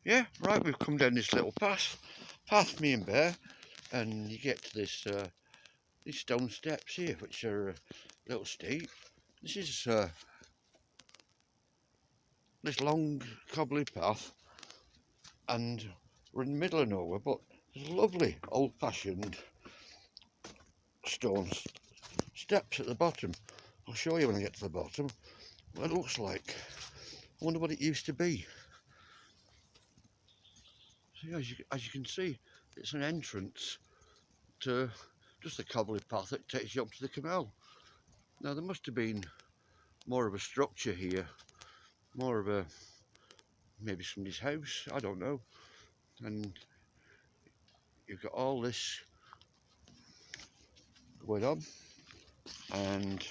Yeah, right, we've come down this little path, me and Bear, and you get to these stone steps here, which are a little steep. This is this long cobbly path, and we're in the middle of nowhere, but there's lovely old-fashioned stone steps at the bottom. I'll show you when I get to the bottom what it looks like. I wonder what it used to be. So, yeah, as you can see, it's an entrance to just a cobbly path that takes you up to the canal. Now there must have been more of a structure here, more of a maybe somebody's house, I don't know. And you've got all this going on, and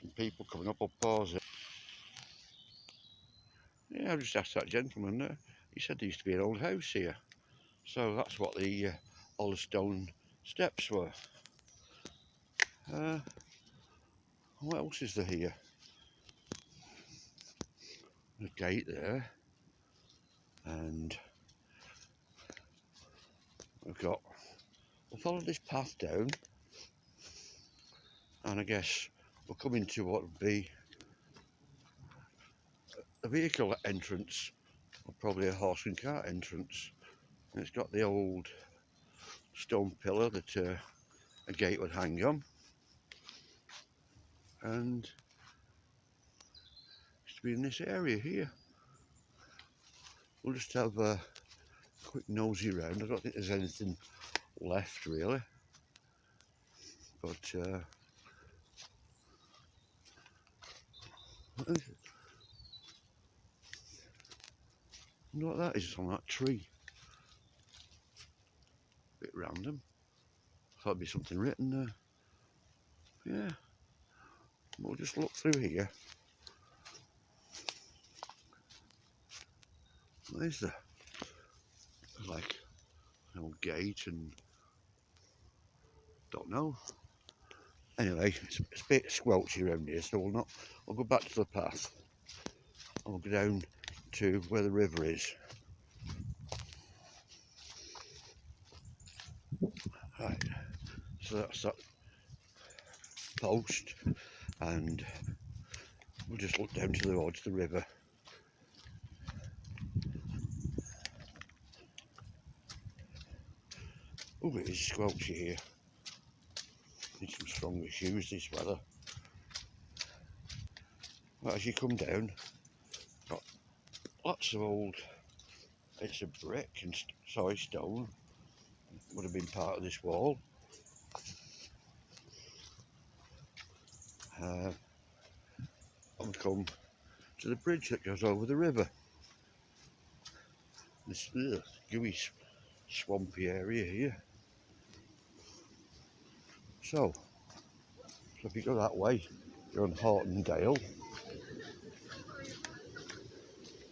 some people coming up. I'll pause it. Yeah, I just asked that gentleman there. He said there used to be an old house here, so that's what the all the stone steps were. What else is there here? A gate there, and we'll follow this path down, and I guess we'll come into what would be a vehicle entrance, or probably a horse and cart entrance. And it's got the old stone pillar that a gate would hang on, and it's to be in this area here. We'll just have a quick nosy round. I don't think there's anything left really, but you know what that is on that tree? Bit random. Thought it'd be something written there. Yeah, we'll just look through here. What is there? Like an old gate, and don't know. Anyway, it's a bit squelchy around here, so we'll go back to the path. And we'll go down to where the river is. Right, so that's that post, and we'll just look down towards the river. Oh, it is squelchy here. Need some stronger shoes this weather. But as you come down, got lots of old, it's a brick and soy stone, would have been part of this wall. And we come to the bridge that goes over the river. This gooey, swampy area here. So if you go that way, you're on Haughton Dale.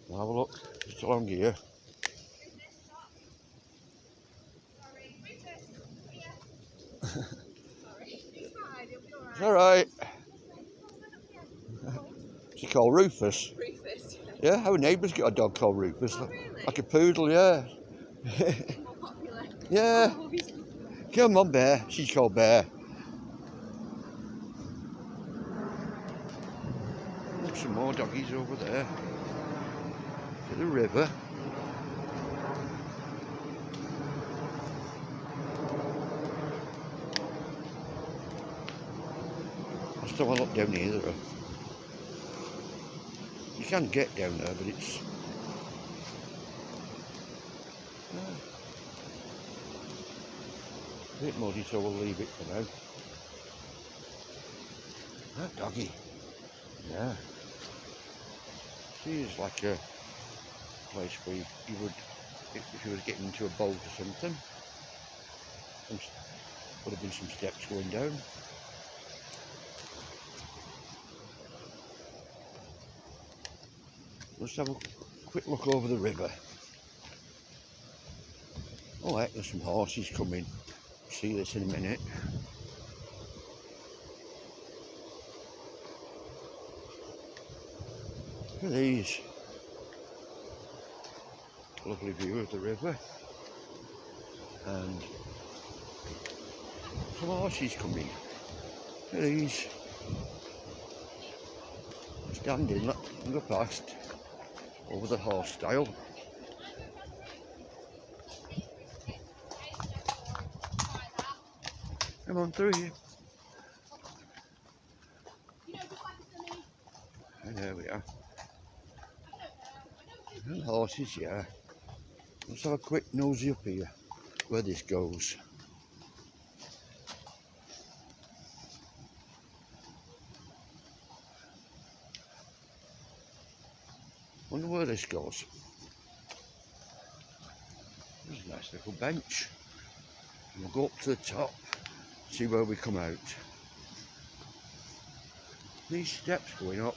We'll have a look just along here. It's alright. Is he called Rufus? Rufus. Yeah, our neighbour's got a dog called Rufus. Oh, really? Like a poodle, yeah. More popular. Yeah. Oh, Come on, Bear. She's called Bear. Look, some more doggies over there. To the river. I still want to look down here though. You can get down there, but it's a bit muddy, so we'll leave it for now. That doggy. Yeah. See, it's like a place where you would, if you were getting into a boat or something, would have been some steps going down. Let's have a quick look over the river. Oh heck, there's some horses coming. See this in a minute. Look at these. Lovely view of the river. And some horses coming. He's standing, let them go past over the horse stile. Come on through here. And there we are. And horses, yeah. Let's have a quick nosy up here where this goes. Wonder where this goes. There's a nice little bench. And we'll go up to the top, see where we come out. These steps going up.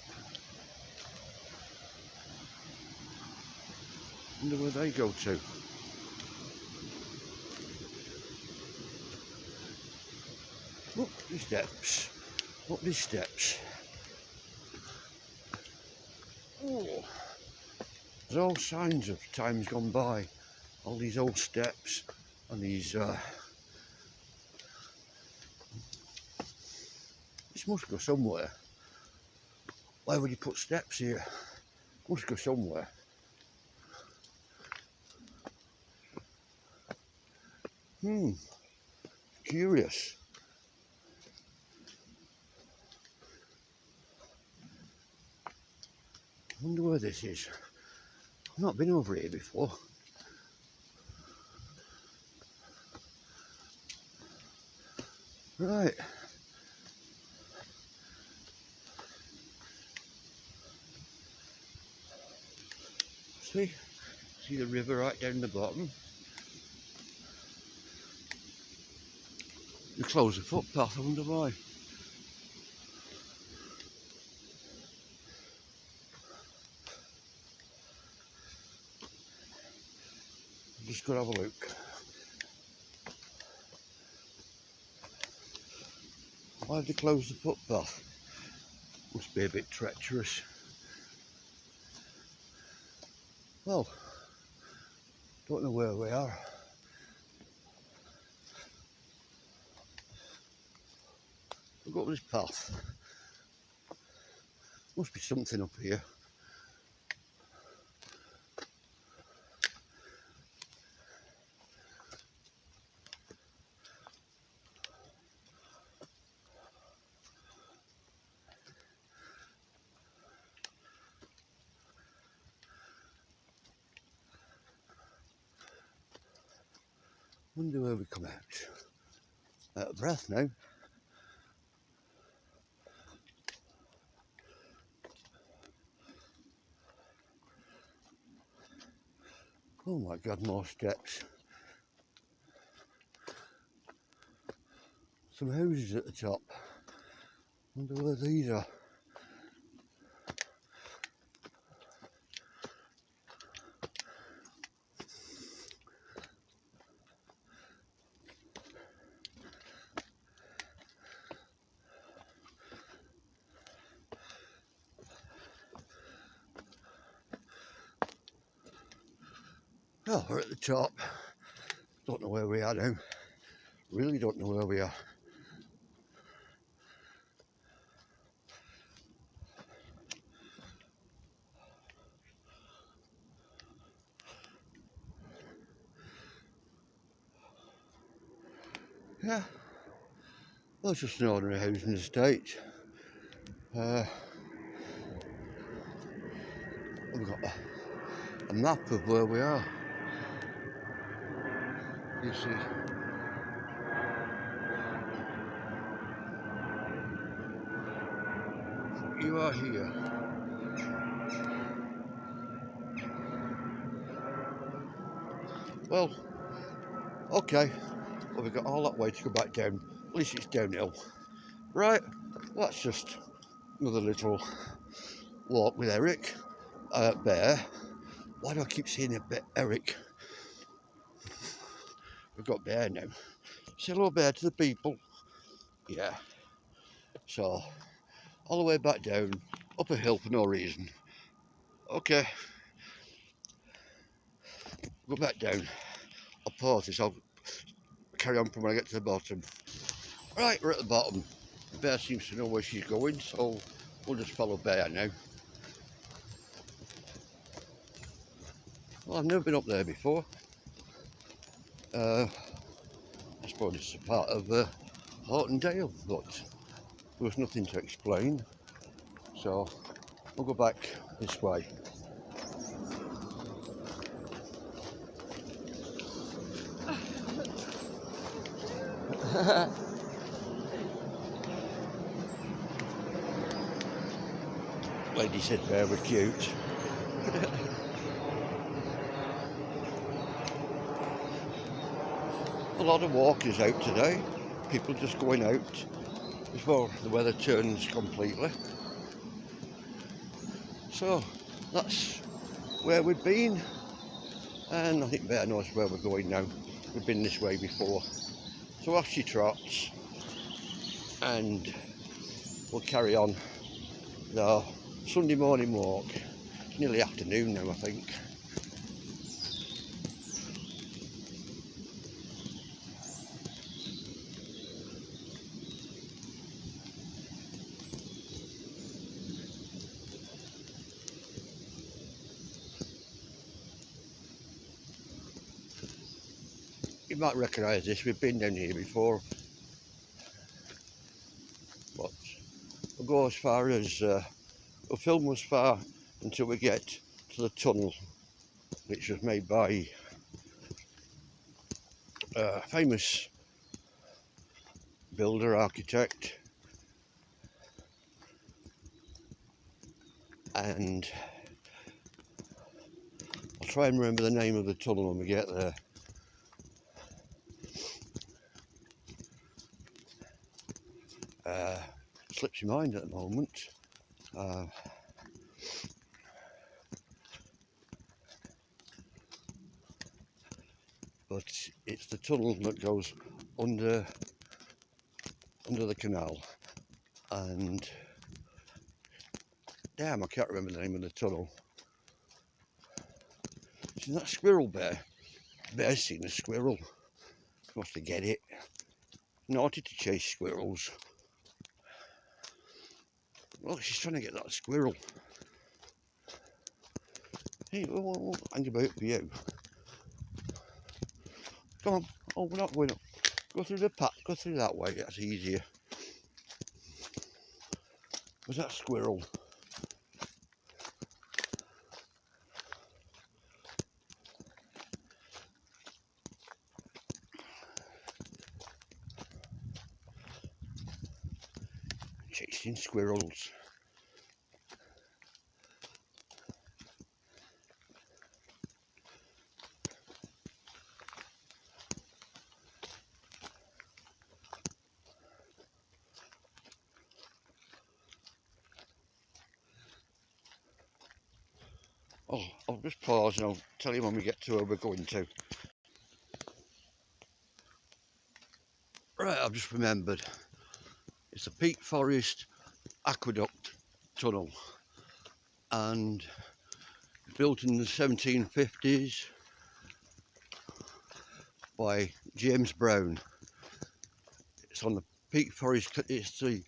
Wonder where they go to. Up the steps. Up these steps. Oh, there's all signs of times gone by. All these old steps and these. This must go somewhere. Why would you put steps here? Must go somewhere. Curious. Wonder where this is. I've not been over here before. Right. See the river right down the bottom. They closed the footpath, I wonder why. Just go have a look. Why have they closed the footpath? Must be a bit treacherous. Well, don't know where we are. We've got this path. Must be something up here. Wonder where we come out. Out of breath now. Oh my God, more steps. Some houses at the top. Wonder where these are. Well, we're at the top. Don't know where we are now. Really don't know where we are. Yeah, well, it's just an ordinary housing estate. We've got a map of where we are. You see, you are here. Well, okay. Well, we've got all that way to go back down. At least it's downhill. Right, that's just another little walk with Eric. Bear. Why do I keep saying a bit Eric? We've got Bear now. Say hello, Bear, to the people. Yeah. So, all the way back down, up a hill for no reason. Okay. go back down. I'll pause this, I'll carry on from when I get to the bottom. Right, we're at the bottom. Bear seems to know where she's going, so we'll just follow Bear now. Well, I've never been up there before. I suppose it's a part of Haughton, but there was nothing to explain, so we'll go back this way. Lady said Bear were cute. A lot of walkers out today, people just going out before the weather turns completely. So that's where we've been, and I think Bear knows where we're going now. We've been this way before. So off she trots, and we'll carry on the Sunday morning walk. It's nearly afternoon now, I think. You might recognise this, we've been down here before, but we'll go as far as, we'll film as far until we get to the tunnel, which was made by a famous builder, architect, and I'll try and remember the name of the tunnel when we get there. Slips your mind at the moment. But it's the tunnel that goes under the canal, and damn, I can't remember the name of the tunnel. Isn't that squirrel, Bear? Bear's seen a squirrel. Wants to get it. Naughty to chase squirrels. Look, she's trying to get that squirrel. Hey, we'll hang about for you. Come on. Oh, we're not going up. Go through the path. Go through that way. That's easier. Was that squirrel? Chasing squirrels. Oh, I'll just pause and I'll tell you when we get to where we're going to. Right, I've just remembered. It's the Peak Forest Aqueduct Tunnel, and built in the 1750s by James Brown. It's on the Peak Forest. It's the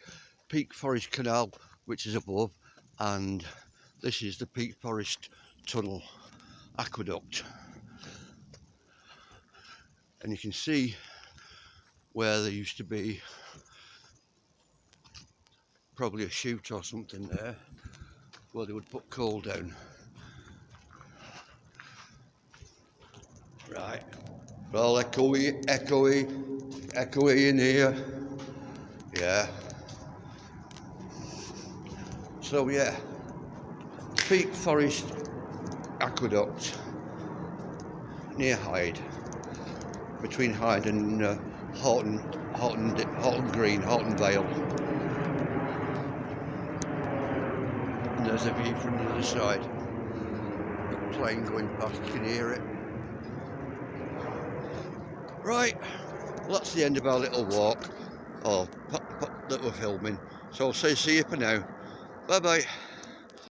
Peak Forest Canal, which is above, and this is the Peak Forest Tunnel Aqueduct. And you can see where there used to be probably a chute or something there where they would put coal down. Right, well, echoey in here. Yeah. So yeah, Peak Forest Aqueduct near Hyde, between Hyde and Haughton Green, Haughton Vale. And there's a view from the other side. A plane going past, you can hear it. Right, well, that's the end of our little walk, or that we're filming. So I'll say see you for now. Bye bye.